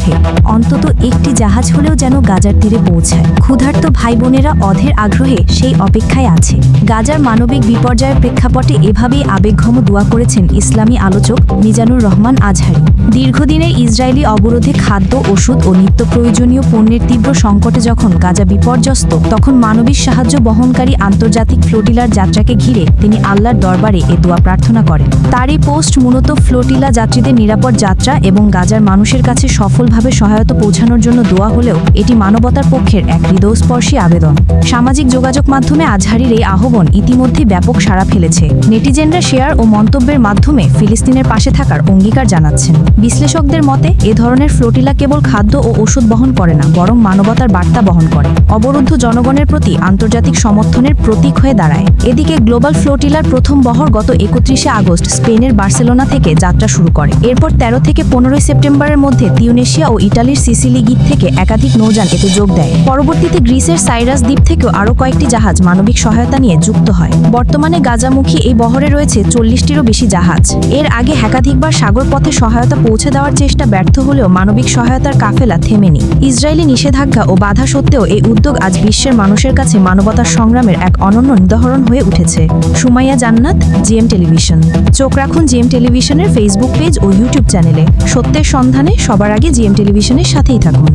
হে অন্তত একটি জাহাজ হলেও যেন গাজার তীরে পৌঁছায়। ক্ষুধার্ত ভাই বোনেরা অধীর আগ্রহে সেই অপেক্ষায় আছে। গাজার মানবিক বিপর্যয়ের প্রেক্ষাপটে এভাবেই আবেগঘন দোয়া করেছেন ইসলামী আলোচক মিজানুর রহমান আজহারি। দীর্ঘদিনের ইসরায়েলি অবরোধে খাদ্য, ওষুধ ও নিত্য প্রয়োজনীয় পণ্যের তীব্র সংকটে যখন গাজা বিপর্যস্ত, তখন মানবিক সাহায্য বহনকারী আন্তর্জাতিক ফ্লোটিলার যাত্রাকে ঘিরে তিনি আল্লাহর দরবারে এ দোয়া প্রার্থনা করেন। তার এই পোস্ট মূলত ফ্লোটিলা যাত্রীদের নিরাপদ যাত্রা এবং গাজার মানুষের কাছে সফলভাবে সহায়তা পৌঁছানোর জন্য দোয়া হলেও এটি মানবতার পক্ষের এক হৃদয়স্পর্শী আবেদন। সামাজিক যোগাযোগ মাধ্যমে আজহারির এই আহ্বান ইতিমধ্যে ব্যাপক সাড়া ফেলেছে। নেটিজেনরা শেয়ার ও মন্তব্যের মাধ্যমে ফিলিস্তিনের পাশে থাকার অঙ্গীকার জানাচ্ছেন। বিশ্লেষকদের মতে এ ধরনের ফ্লোটিলা কেবল খাদ্য ও ওষুধ বহন করে না, বরং মানবতার বার্তা বহন করে, অবরুদ্ধ জনগণের প্রতি আন্তর্জাতিক সমর্থনের প্রতীক হয়ে দাঁড়ায়। এদিকে গ্লোবাল ফ্লোটিলার প্রথম বহর গত 31 আগস্ট স্পেনের বার্সেলোনা থেকে যাত্রা শুরু করে। এরপর 13 থেকে 15 সেপ্টেম্বরের মধ্যে তিউনেশিয়া ও ইটালির সিসিলি দ্বীপ থেকে একাধিক নৌযান এতে যোগ দেয়। পরবর্তীতে গ্রিসের সাইরাস দ্বীপ থেকেও আরও কয়েকটি জাহাজ মানবিক সহায়তা নিয়ে যুক্ত হয়। বর্তমানে গাজামুখী এই বহরে রয়েছে 40টিরও বেশি জাহাজ। এর আগে একাধিকবার সাগর পথে সহায়তা পৌঁছে দেওয়ার চেষ্টা ব্যর্থ হলেও মানবিক সহায়তার কাফেলা থেমেনি। ইসরায়েলি নিষেধাজ্ঞা ও বাধা সত্ত্বেও এই উদ্যোগ আজ বিশ্বের মানুষের কাছে মানবতার সংগ্রামের এক অনন্য নিদর্শন হয়ে উঠেছে। সুমাইয়া জান্নাত, জিএম টেলিভিশন। চোখ রাখুন জিএম টেলিভিশনের ফেসবুক পেজ ও ইউটিউব চ্যানেলে। সত্যের সন্ধানে সবার আগে জিএম টেলিভিশনের সাথেই থাকুন।